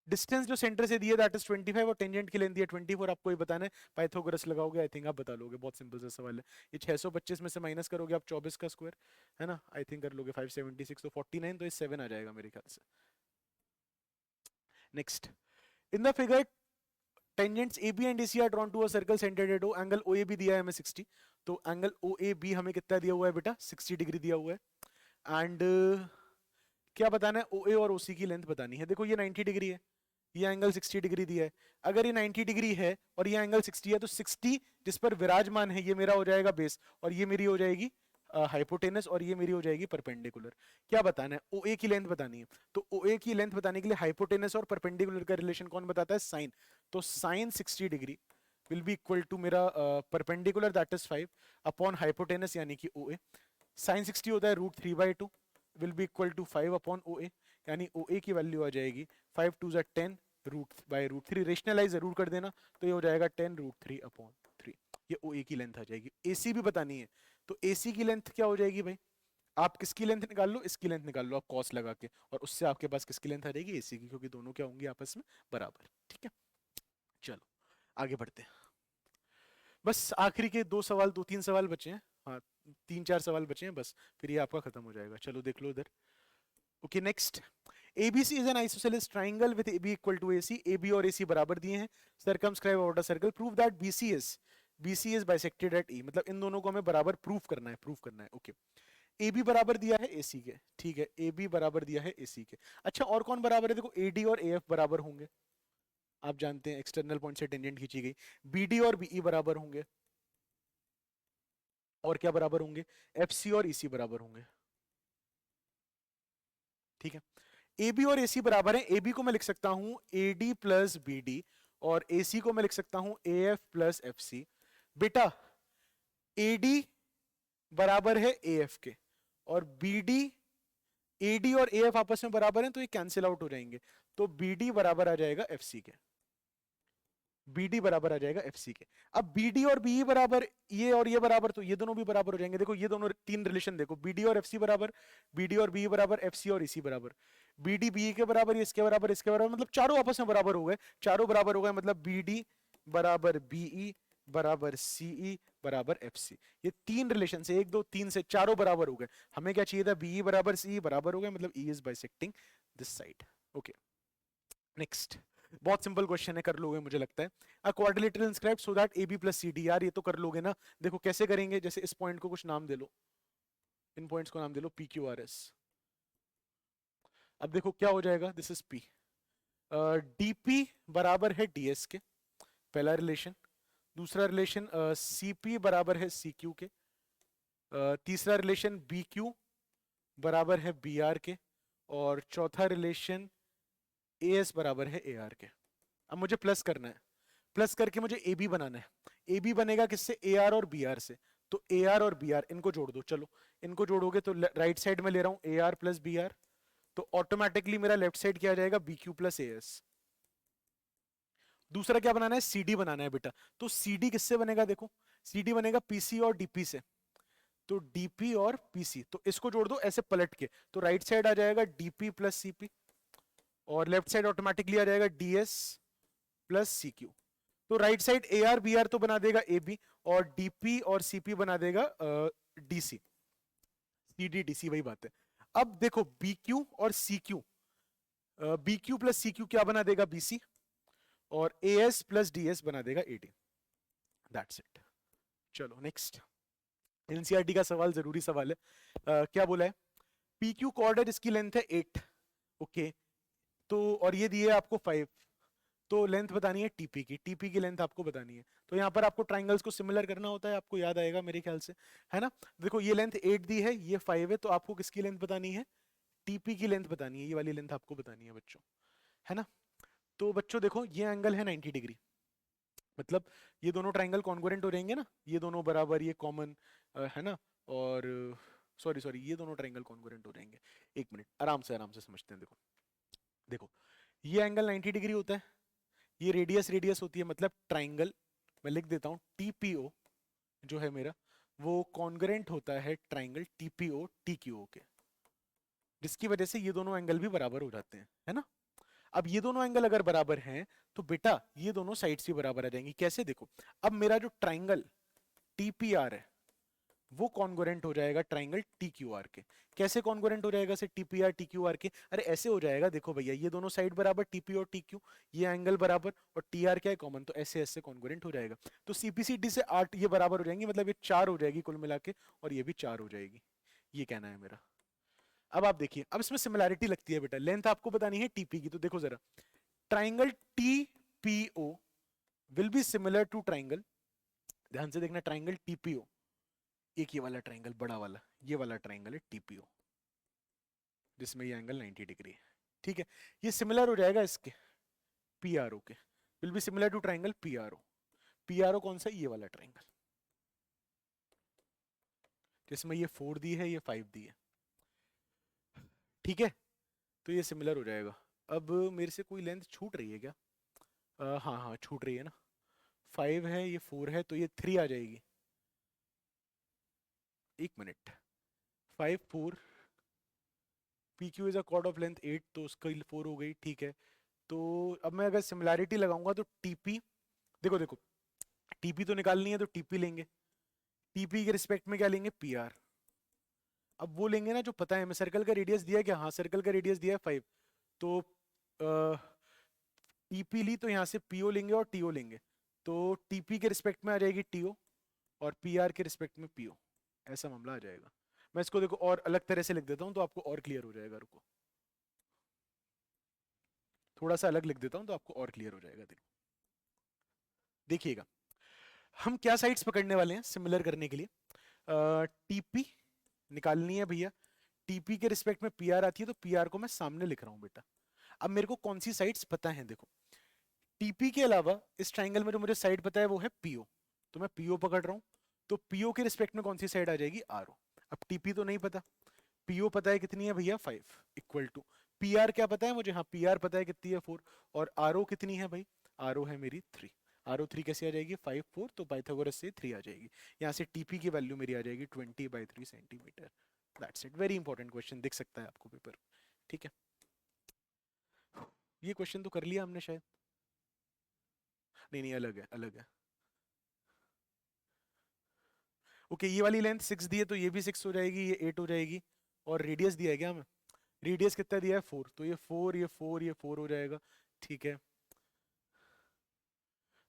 डिस्टेंस जो सेंटर से दी है दैट इज 25 और टेंजेंट की लेंथ दी है 24। आपको ये बताना है, पाइथागोरस लगाओगे, आई थिंक आप बता लोगे, बहुत सिंपल सा सवाल है। ये 625 में से माइनस करोगे आप 24 का स्क्वायर, है ना, आई थिंक कर लोगे 576, तो 49, तो ये 7 आ जाएगा मेरे ख्याल से। Next, in the figure tangents AB and AC are drawn to a circle centred at O, angle OAB दिया है हमें 60, तो एंगल OAB हमें कितना दिया हुआ है बेटा, 60 डिग्री दिया हुआ है। एंड क्या बताना है, OA और OC की लेंथ बतानी है। देखो ये 90 डिग्री है, ये एंगल 60 डिग्री दिया है। अगर ये 90 डिग्री है और ये एंगल 60 है, तो 60 जिस पर विराजमान है ये मेरा हो जाएगा बेस, और ये मेरी हो जाएगी हाइपोटेनस, और ये मेरी हो जाएगी परपेंडिकुलर। क्या बताना है, OA की लेंथ बतानी है। तो OA की लेंथ बताने के लिए हाइपोटेनस और परपेंडिकुलर का रिलेशन कौन बताता है, साइन। तो sine 60 degree will be equal to मेरा perpendicular that is 5 upon hypotenuse यानी कि OA। साइन 60 होता है √3/2 will be equal to 5 upon OA, यानी OA की वैल्यू आ जाएगी 5 2 ज़ा 10 √3। रेशनलाइज जरूर कर देना, तो ये हो जाएगा 10 √3/3। ये OA की लेंथ आ जाएगी। AC भी बतानी है, तो AC की लेंथ क्या हो जाएगी भाई, आप किसकी लेंथ निकाल लो, इसकी लेंथ निकाल लो आप कॉस लगा के, और उससे आपके पास किसकी लेंथ आ जाएगी, AC की, क्योंकि दोनों क्या होंगे आपस में बराबर। ठीक है, चलो आगे बढ़ते हैं। बस आखिरी के 2 सवाल, 2-3 सवाल बचे हैं, हाँ 3-4 सवाल बचे हैं बस, फिर ये आपका खत्म हो जाएगा। चलो देख लो इधर। Okay next, ABC is an isosceles triangle with AB equal to AC। AB और AC बराबर दिए हैं। Circumscribe about a circle। Prove that BC is bisected at E। मतलब इन दोनों को हमें बराबर प्रूफ करना है, ओके। AB बराबर दिया है AC के, ठीक है, AB बराबर दिया है AC के। अच्छा और कौन बराबर है, देखो AD और AF बराबर होंगे, आप जानते हैं एक्सटर्नल पॉइंट से टेंजेंट खींची गई। BD और BE बराबर होंगे, और क्या बराबर होंगे, FC और EC बराबर होंगे। ठीक है, AB और AC बराबर है। AB को मैं लिख सकता हूं AD प्लस BD, और AC को मैं लिख सकता हूं AF प्लस FC। बेटा AD बराबर है AF के, और BD, AD और AF आपस में बराबर हैं, तो ये कैंसिल आउट हो जाएंगे, तो BD बराबर आ जाएगा FC के, BD बराबर आ जाएगा FC के। अब BD और BE बराबर, ये और ये बराबर, तो ये दोनों भी बराबर हो जाएंगे। देखो ये दोनों 3 रिलेशन देखो, BD और FC बराबर, BD और BE बराबर, FC और EC बराबर, BD BE के बराबर, ये इसके बराबर, इसके बराबर, मतलब चारों आपस में बराबर हो गए। चारों बराबर हो गए मतलब BD बराबर BE बराबर CE बराबर FC। ये 3 रिलेशन से 1 2 3 से चारों बराबर हो गए। हमें क्या चाहिए था, BE बराबर CE बराबर हो गए, मतलब E is bisecting this side. Okay next, बहुत सिंपल क्वेश्चन है, कर लोगे मुझे लगता है। अ quadrilateral inscribed so that AB plus CD, यार ये तो कर लोगे ना। देखो कैसे करेंगे, जैसे इस पॉइंट को कुछ नाम दे लो, इन पॉइंट्स को नाम दे लो PQRS। अब देखो क्या हो जाएगा, दिस इज P। DP बराबर है DS के, पहला रिलेशन। दूसरा रिलेशन CP बराबर है CQ के। तीसरा रिलेशन BQ बराबर है BR के, और चौथा रिलेशन AS बराबर है AR के। अब मुझे प्लस करना है, प्लस करके मुझे AB बनाना है। AB बनेगा किससे, AR और BR से, तो ए आर और बी आर इनको जोड़ दो। चलो इनको जोड़ोगे तो राइट साइड में ले रहा हूं A R plus B R, तो ऑटोमेटिकली मेरा लेफ्ट साइड क्या आ जाएगा, B Q plus A S. दूसरा क्या बनाना है, सीडी बनाना है बेटा। तो सीडी किससे बनेगा, देखो सीडी बनेगा पीसी और डीपी से। तो डीपी और पीसी, तो इसको जोड़ दो ऐसे पलट के, तो राइट साइड आ जाएगा डीपी प्लस सीपी और लेफ्ट साइड ऑटोमेटिकली आ जाएगा डीएस प्लस सीक्यू। तो right side A R B R तो बना देगा ए बी, और डीपी और सीपी बना देगा डीसी, सीडी डीसी वही बात है। अब देखो बी क्यू और C Q, B Q plus C Q क्या बना देगा, बीसी, और A S plus D S बना देगा एडी। That's it. चलो नेक्स्ट, एनसीईआरटी का सवाल, जरूरी सवाल है। क्या बोला है, पी क्यू कॉर्ड है जिसकी लेंथ है 8, ओके, तो और ये दिए आपको 5, तो लेंथ बतानी है टीपी की, टीपी की लेंथ आपको बतानी है। तो यहाँ पर आपको ट्राइंगल्स को सिमिलर करना होता है, आपको याद आएगा मेरे ख्याल से, है ना। देखो ये लेंथ 8 दी है, ये 5 है, तो आपको किसकी लेंथ बतानी है, टीपी की लेंथ बतानी है, ये वाली लेंथ आपको बतानी है बच्चों, है ना। तो बच्चों देखो ये एंगल है 90 डिग्री, मतलब ये दोनों ट्राइंगल कॉन्ग्रुएंट हो रहेंगे ना, ये दोनों बराबर, ये कॉमन, है ना। और सॉरी सॉरी, ये दोनों ट्राइंगल कॉन्ग्रुएंट हो रहेंगे। एक मिनट, आराम से समझते हैं। देखो देखो ये एंगल 90 डिग्री होता है, ये रेडियस रेडियस होती है, मतलब ट्राइंगल, मैं लिख देता हूँ टीपीओ जो है मेरा, वो कॉन्ग्रुएंट होता है ट्राइंगल टीपीओ टीक्यूओ के, जिसकी वजह से ये दोनों एंगल भी बराबर हो जाते हैं, है ना। अब ये दोनों एंगल अगर बराबर हैं तो बेटा ये दोनों साइड्स भी बराबर आ जाएंगी। कैसे, देखो अब मेरा जो ट्राइंगल टीपीआर है वो कॉन्ग्रुएंट हो जाएगा ट्राइंगल टीक्यूआर के। कैसे कॉन्ग्रुएंट हो जाएगा से टीपीआर टीक्यूआर के, अरे ऐसे हो जाएगा, देखो भैया ये दोनों साइड बराबर टीपी और टीक्यू, ये एंगल बराबर, और टीआर क्या है, कॉमन, तो ऐसे ऐसे कॉन्ग्रुएंट हो जाएगा। तो सीपीसीडी से 8 ये बराबर हो जाएंगे, मतलब ये 4 हो जाएगी कुल मिला के, और ये भी 4 हो जाएगी, ये कहना है मेरा। अब आप देखिए, अब इसमें सिमिलैरिटी लगती है बेटा, लेंथ आपको बतानी है टीपी की, तो देखो जरा, triangle TPO will be similar to triangle, ध्यान से देखना, ट्राइंगल टीपीओ, एक ये वाला ट्राइंगल बड़ा वाला, ये वाला ट्राइंगल है टीपीओ, जिसमें ये एंगल 90 डिग्री है, ठीक है। ये सिमिलर हो जाएगा इसके पीआरओ के, will be similar to triangle PRO. PRO कौन सा, ये वाला ट्राइंगल, जिसमें ये 4 दी है, ये 5 दी है, ठीक है। तो ये सिमिलर हो जाएगा। अब मेरे से कोई लेंथ छूट रही है क्या, हाँ हाँ छूट रही है ना, 5 है, ये 4 है, तो ये 3 आ जाएगी। एक minute, 5 4, P Q is a cord of length 8, तो उसका 4 हो गई, ठीक है। तो अब मैं अगर सिमिलैरिटी लगाऊंगा तो टीपी, देखो देखो टीपी तो निकालनी है, तो टीपी लेंगे, टीपी के रिस्पेक्ट में क्या लेंगे, पीआर। अब वो लेंगे ना जो पता है हमें, सर्कल का रेडियस दिया है क्या, हाँ सर्कल का रेडियस दिया है 5, तो टीपी ली तो यहाँ से पीओ लेंगे और टीओ लेंगे, तो टीपी के रिस्पेक्ट में आ जाएगी टीओ, और पीआर के रिस्पेक्ट में पीओ, ऐसा मामला आ जाएगा। मैं इसको देखो और अलग तरह से लिख देता हूँ तो आपको और क्लियर हो जाएगा, रुको थोड़ा सा अलग लिख देता हूँ तो आपको और क्लियर हो जाएगा। देखिएगा हम क्या साइड्स पकड़ने वाले हैं सिमिलर करने के लिए, टीपी निकालनी है भैया, टीपी के रिस्पेक्ट में पीआर आती है, तो पीआर को मैं सामने लिख रहा हूं बेटा। अब मेरे को कौन सी साइड्स पता है, देखो टीपी के अलावा इस ट्राइंगल में जो मुझे साइड पता है वो है पीओ, तो मैं पीओ पकड़ रहा हूं, तो पीओ के रिस्पेक्ट में कौन सी साइड आ जाएगी, आरओ। अब टीपी तो नहीं पता, पीओ पता है कितनी है भैया 5, इक्वल टू पीआर क्या पता है मुझे, हाँ पीआर पता है कितनी है 4, और आरओ कितनी है भाई, आरओ है मेरी 3। आरओ 3 कैसे आ जाएगी, 5 4, तो पाइथागोरस से 3 आ जाएगी, यहाँ से टीपी की वैल्यू मेरी आ जाएगी 20/3 centimetre. That's it, very important question, दिख सकता है आपको पेपर, ठीक है। ये क्वेश्चन तो कर लिया हमने शायद, नहीं नहीं अलग है अलग है। ओके ये वाली लेंथ 6 दी है, तो ये भी 6 हो जाएगी, ये 8 हो जाएगी, और रेडियस दिया है क्या हमें, रेडियस कितना दिया है 4, तो ये 4 ये 4 ये 4 हो जाएगा, ठीक है।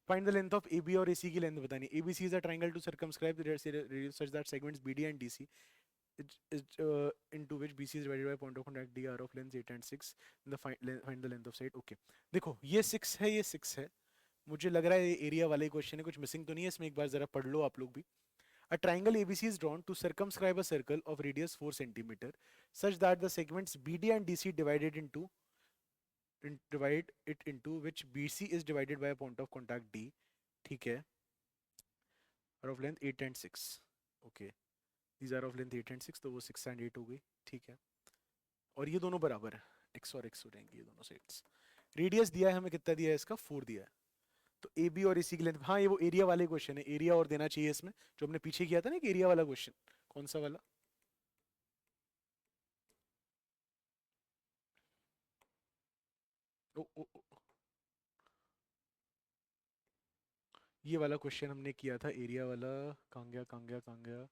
Find the length of AB और AC की लेंथ बतानी है। ABC is a triangle to circumscribe the radius such that segments BD and DC into which BC is divided by point of contact D are of lengths 8 and 6. Find the length of side. Okay. देखो ये 6 है, ये 6 है, मुझे लग रहा है ये एरिया वाले क्वेश्चन है, कुछ मिसिंग तो नहीं है इसमें, एक बार जरा पढ़ लो आप लोग भी। A triangle ABC is drawn to circumscribe a circle of radius 4 centimeter such that the segments BD and DC divide it into which BC is divided by a point of contact D, ठीक है, और of length 8 and 6। Okay, these are of length 8 and 6, तो वो 6 and 8 हो गई, ठीक है। और ये दोनों बराबर है, x और x हो जाएंगे ये दोनों साइड्स। रेडियस दिया है हमें, कितना दिया है इसका, 4 दिया है। तो ए बी और इसी की लेंथ, हाँ ये वो एरिया वाले क्वेश्चन है, एरिया और देना चाहिए इसमें, जो हमने पीछे किया था ना, कि एरिया वाला क्वेश्चन। कौन सा वाला? ओ, ओ, ओ, ये वाला क्वेश्चन हमने किया था, एरिया वाला। कहाँ गया, कहाँ गया, कहाँ गया,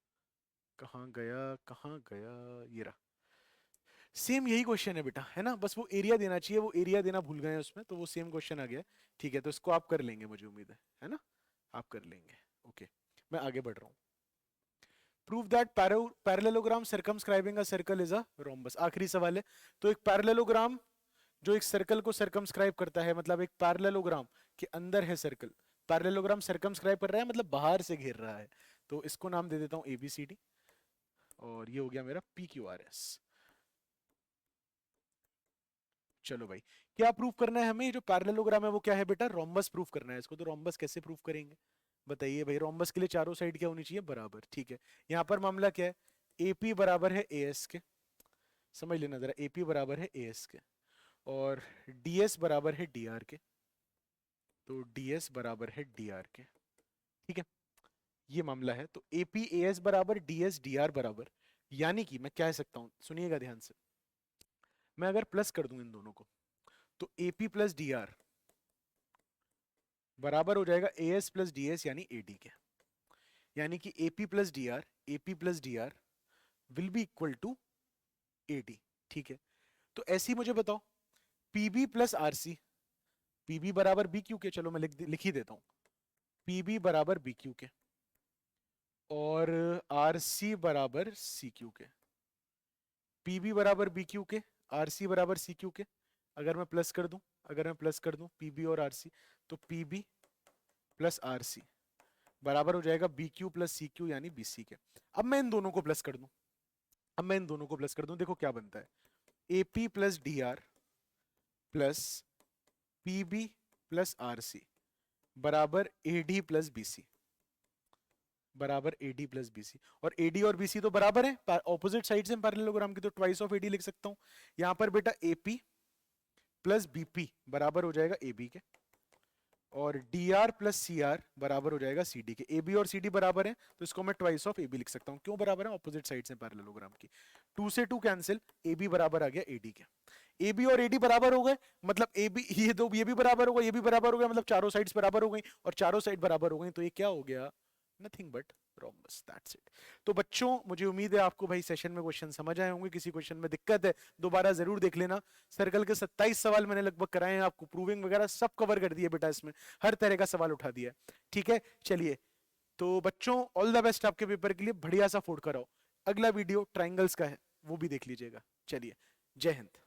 कहाँ गया, कहाँ गया, ये रहा। सेम यही क्वेश्चन है बेटा, है ना, बस वो एरिया देना चाहिए, वो एरिया देना भूल गए हैं उसमें, तो वो सेम क्वेश्चन आ गया है। ठीक है, तो इसको आप कर लेंगे, मुझे उम्मीद है ना, आप कर लेंगे। ओके, मैं आगे बढ़ रहा हूँ। Prove that parallelogram circumscribing a circle is a rhombus, आखिरी सवाल है। तो एक पैरेललोग्राम जो एक सर्कल को सर्कमस्क्राइब करता है, मतलब एक पैरेललोग्राम के अंदर है सर्कल, पैरेललोग्राम सर्कमस्क्राइब कर रहा है मतलब बाहर से घेर रहा है, तो इसको नाम दे देता हूं ABCD, और ये हो गया मेरा PQRS। चलो भाई, क्या प्रूफ करना है हमें? ये जो पैरेललोग्राम है वो क्या है बेटा, रोम्बस प्रूफ करना है इसको। तो रोम्बस कैसे प्रूफ करेंगे, बताइए भाई। रोम्बस के लिए चारों साइड क्या होनी चाहिए, बराबर, ठीक है। यहाँ पर मामला क्या है, AP बराबर है AS के, समझ लेना जरा, AP बराबर है AS के, और DS बराबर है DR के, तो DS बराबर है DR के, ठीक है। ये मामला है, तो AP AS बराबर DS DR बराबर, यानी कि मैं कह सकता हूं, सुनिएगा ध्यान से, मैं अगर प्लस कर दूं इन दोनों को, तो AP प्लस DR बराबर हो जाएगा AS प्लस DS यानी AD के, यानी कि AP plus DR will be equal to AD, ठीक है। तो ऐसे ही मुझे बताओ, PB प्लस RC, PB बराबर BQ के, चलो मैं लिख ही देता हूं, PB बराबर BQ के, और RC बराबर CQ के। PB बराबर BQ के, RC बराबर CQ के, अगर मैं प्लस कर दूं, PB और RC, तो PB प्लस RC बराबर हो जाएगा BQ प्लस CQ यानी BC के। अब मैं इन दोनों को प्लस कर दूं, देखो क्या बनता है, AP plus DR plus PB plus RC बराबर AD प्लस BC, और AD और BC तो बराबर है, ऑपोजिट साइड्स हैं पैरेललोग्राम की, तो ट्वाइस ऑफ AD लिख सकता हूं। यहां पर बेटा AP प्लस BP बराबर हो जाएगा AB के, और DR प्लस CR बराबर हो जाएगा CD के। AB और CD बराबर है, तो इसको मैं ट्वाइस ऑफ AB लिख सकता हूं। क्यों बराबर है, ऑपोजिट साइड्स हैं पैरेललोग्राम की। 2 से 2 कैंसिल, AB बराबर आ गया AD के। AB और AD बराबर हो गए, मतलब AB, ये भी बराबर हो गया, ये भी बराबर हो गया, मतलब चारों साइड्स बराबर हो गई, और चारों साइड बराबर हो गई, तो ये क्या हो गया, nothing but rhombus, that's it. तो बच्चों, मुझे उम्मीद है आपको भाई सेशन में क्वेश्चन समझ आए होंगे। किसी क्वेश्चन में दिक्कत है दोबारा जरूर देख लेना। सर्कल के 27 सवाल मैंने लगभग कराए हैं आपको, प्रूविंग वगैरह सब कवर कर दिए बेटा, इसमें हर तरह का सवाल उठा दिया, ठीक है। चलिए, तो बच्चों ऑल द बेस्ट आपके पेपर के लिए, बढ़िया सा फोड़ कराओ। अगला वीडियो ट्राइंगल्स का है, वो भी देख लीजिएगा। चलिए, जय हिंद।